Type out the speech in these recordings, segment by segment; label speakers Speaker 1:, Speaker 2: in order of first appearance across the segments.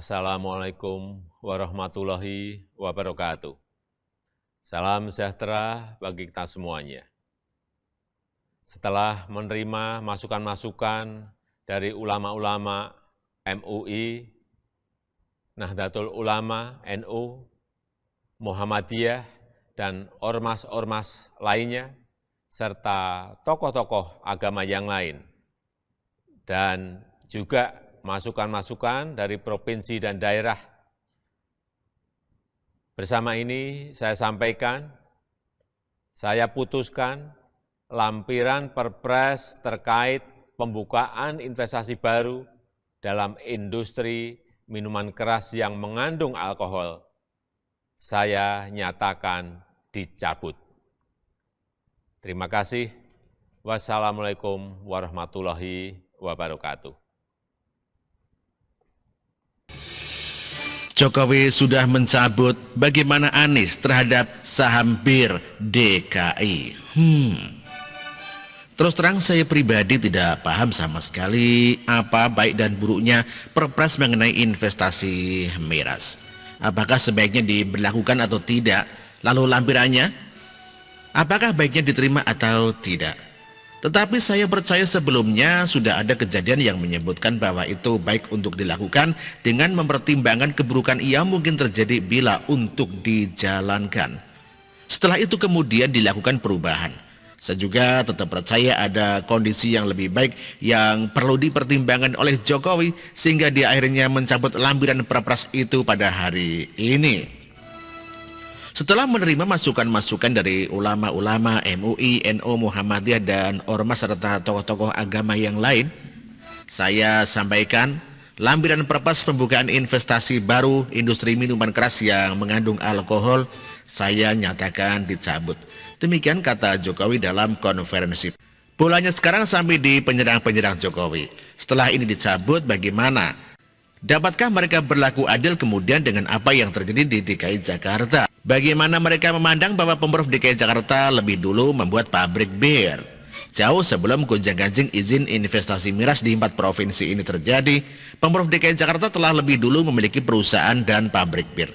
Speaker 1: Assalamualaikum warahmatullahi wabarakatuh. Salam sejahtera bagi kita semuanya. Setelah menerima masukan-masukan dari ulama-ulama MUI, Nahdlatul Ulama, NU, Muhammadiyah, dan ormas-ormas lainnya, serta tokoh-tokoh agama yang lain, dan juga masukan-masukan dari provinsi dan daerah. Bersama ini saya sampaikan, saya putuskan lampiran Perpres terkait pembukaan investasi baru dalam industri minuman keras yang mengandung alkohol, saya nyatakan dicabut. Terima kasih. Wassalamualaikum warahmatullahi wabarakatuh.
Speaker 2: Jokowi sudah mencabut, bagaimana Anies terhadap saham bir DKI? Terus terang saya pribadi tidak paham sama sekali apa baik dan buruknya Perpres mengenai investasi miras. Apakah sebaiknya diberlakukan atau tidak? Lalu lampirannya, apakah baiknya diterima atau tidak? Tetapi saya percaya sebelumnya sudah ada kejadian yang menyebutkan bahwa itu baik untuk dilakukan dengan mempertimbangkan keburukan yang mungkin terjadi bila untuk dijalankan. Setelah itu kemudian dilakukan perubahan. Saya juga tetap percaya ada kondisi yang lebih baik yang perlu dipertimbangkan oleh Jokowi sehingga dia akhirnya mencabut lampiran Perpres itu pada hari ini. Setelah menerima masukan-masukan dari ulama-ulama MUI, NU, Muhammadiyah, dan ormas serta tokoh-tokoh agama yang lain, saya sampaikan lampiran Perpres pembukaan investasi baru industri minuman keras yang mengandung alkohol, saya nyatakan dicabut. Demikian kata Jokowi dalam konferensi. Bolanya sekarang sampai di penyerang-penyerang Jokowi. Setelah ini dicabut, bagaimana? Dapatkah mereka berlaku adil kemudian dengan apa yang terjadi di DKI Jakarta? Bagaimana mereka memandang bahwa Pemprov DKI Jakarta lebih dulu membuat pabrik bir? Jauh sebelum gonjang-ganjing izin investasi miras di 4 provinsi ini terjadi, Pemprov DKI Jakarta telah lebih dulu memiliki perusahaan dan pabrik bir.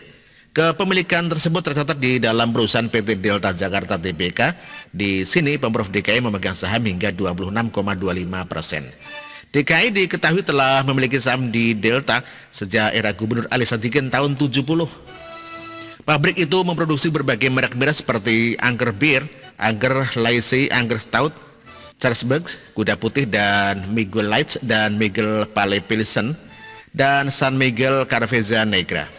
Speaker 2: Kepemilikan tersebut tercatat di dalam perusahaan PT Delta Jakarta Tbk. Di sini Pemprov DKI memegang saham hingga 26,25%. DKI diketahui telah memiliki saham di Delta sejak era Gubernur Ali Sadikin tahun 70. Pabrik itu memproduksi berbagai merek miras seperti Angker Bir, Angker Lacy, Angker Stout, Carlsberg, Kuda Putih, dan Miguel Lights, dan Miguel Pale Pilsen, dan San Miguel Carveza Negra.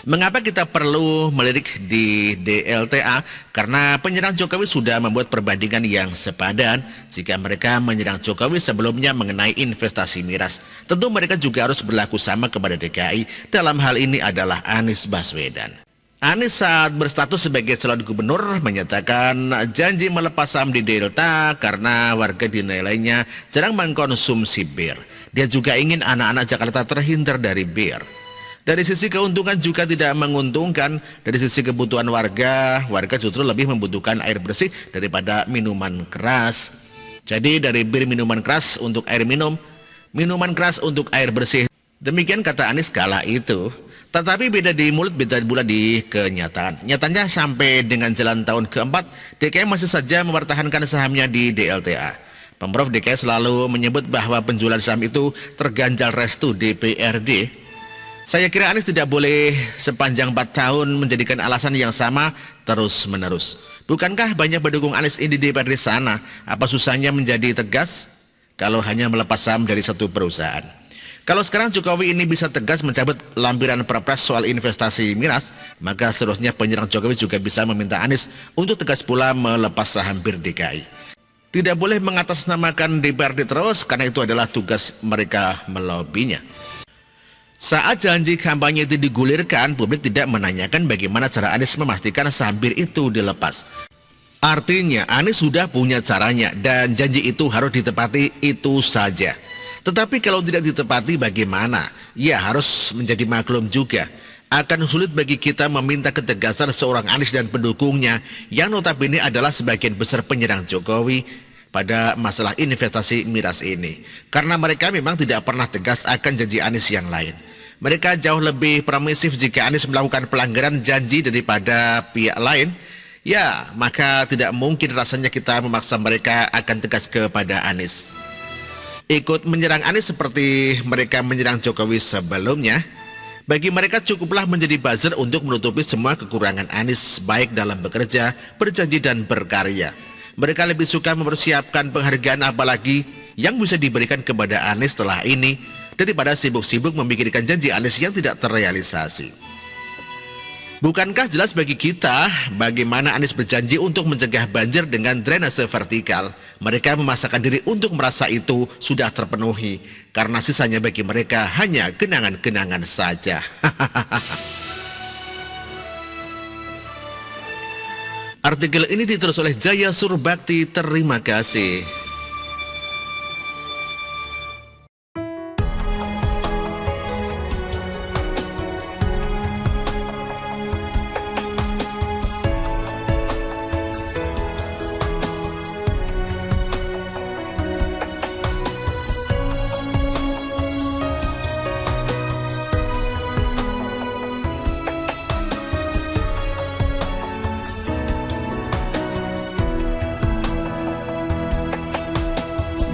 Speaker 2: Mengapa kita perlu melirik di DLTA? Karena penyerang Jokowi sudah membuat perbandingan yang sepadan. Jika mereka menyerang Jokowi sebelumnya mengenai investasi miras, tentu mereka juga harus berlaku sama kepada DKI. Dalam hal ini adalah Anies Baswedan. Anies saat berstatus sebagai calon gubernur menyatakan janji melepas saham di Delta karena warga dinilainya jarang mengkonsumsi bir. Dia juga ingin anak-anak Jakarta terhindar dari bir. Dari sisi keuntungan juga tidak menguntungkan. Dari sisi kebutuhan warga justru lebih membutuhkan air bersih daripada minuman keras. Jadi dari bir minuman keras untuk air minum, minuman keras untuk air bersih. Demikian kata Anies kala itu. Tetapi beda di mulut, beda pula di kenyataan. Nyatanya sampai dengan jalan tahun keempat, DKI masih saja mempertahankan sahamnya di DLTA. Pemprov DKI selalu menyebut bahwa penjualan saham itu terganjal restu DPRD. Saya kira Anies tidak boleh sepanjang 4 tahun menjadikan alasan yang sama terus-menerus. Bukankah banyak pendukung Anies ini di DPRD sana? Apa susahnya menjadi tegas kalau hanya melepas saham dari satu perusahaan? Kalau sekarang Jokowi ini bisa tegas mencabut lampiran Perpres soal investasi miras, maka seterusnya penyerang Jokowi juga bisa meminta Anies untuk tegas pula melepas saham bir DKI. Tidak boleh mengatasnamakan DPRD terus karena itu adalah tugas mereka melobinya. Saat janji kampanye itu digulirkan, publik tidak menanyakan bagaimana cara Anies memastikan saham bir itu dilepas. Artinya Anies sudah punya caranya dan janji itu harus ditepati, itu saja. Tetapi kalau tidak ditepati bagaimana? Ya harus menjadi maklum juga. Akan sulit bagi kita meminta ketegasan seorang Anies dan pendukungnya yang notabene adalah sebagian besar penyerang Jokowi pada masalah investasi miras ini. Karena mereka memang tidak pernah tegas akan janji Anies yang lain. Mereka jauh lebih permisif jika Anies melakukan pelanggaran janji daripada pihak lain. Ya, maka tidak mungkin rasanya kita memaksa mereka akan tegas kepada Anies. Ikut menyerang Anies seperti mereka menyerang Jokowi sebelumnya, bagi mereka cukuplah menjadi buzzer untuk menutupi semua kekurangan Anies, baik dalam bekerja, berjanji, dan berkarya. Mereka lebih suka mempersiapkan penghargaan apalagi yang bisa diberikan kepada Anies setelah ini, daripada sibuk-sibuk memikirkan janji Anies yang tidak terrealisasi. Bukankah jelas bagi kita bagaimana Anies berjanji untuk mencegah banjir dengan drainase vertikal? Mereka memaksakan diri untuk merasa itu sudah terpenuhi, karena sisanya bagi mereka hanya kenangan-kenangan saja. Artikel ini ditulis oleh Jaya Surbakti. Terima kasih.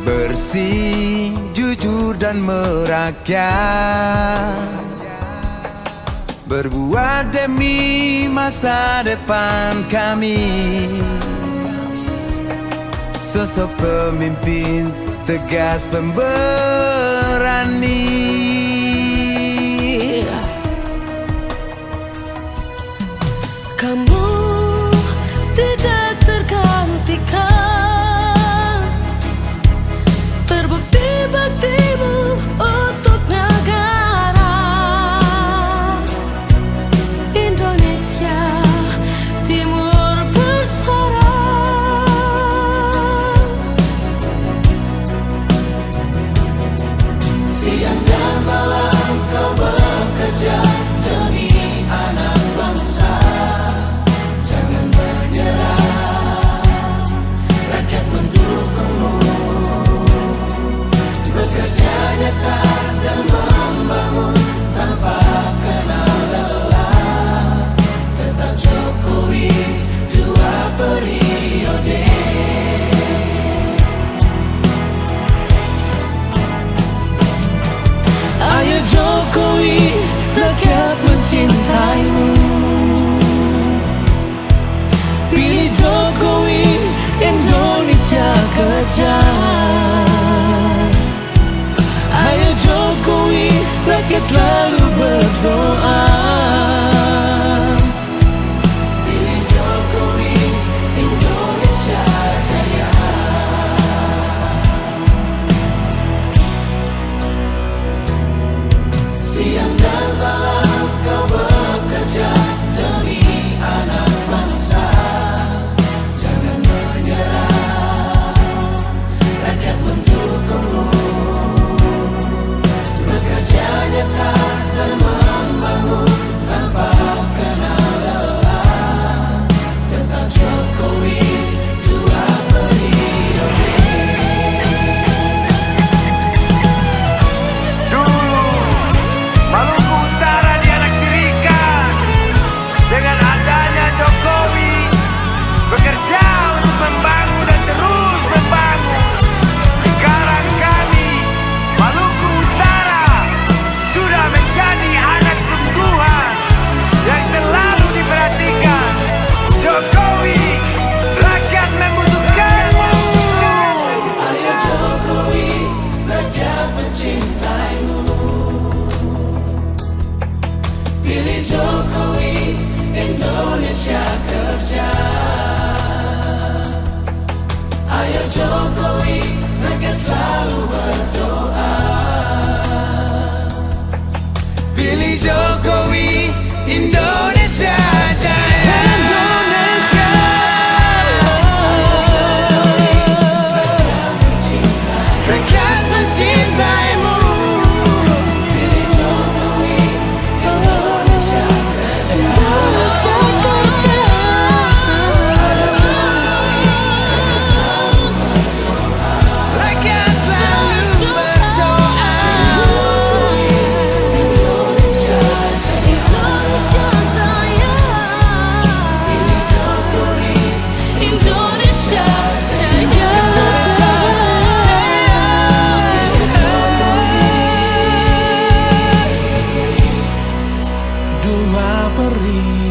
Speaker 3: Bersih, jujur dan merakyat, berbuat demi masa depan kami. Sosok pemimpin tegas pemberani.
Speaker 4: Kamu tidak tergantikan, terbukti baktimu untuk negara Indonesia Timur bersuara. Siang
Speaker 5: jiwa perih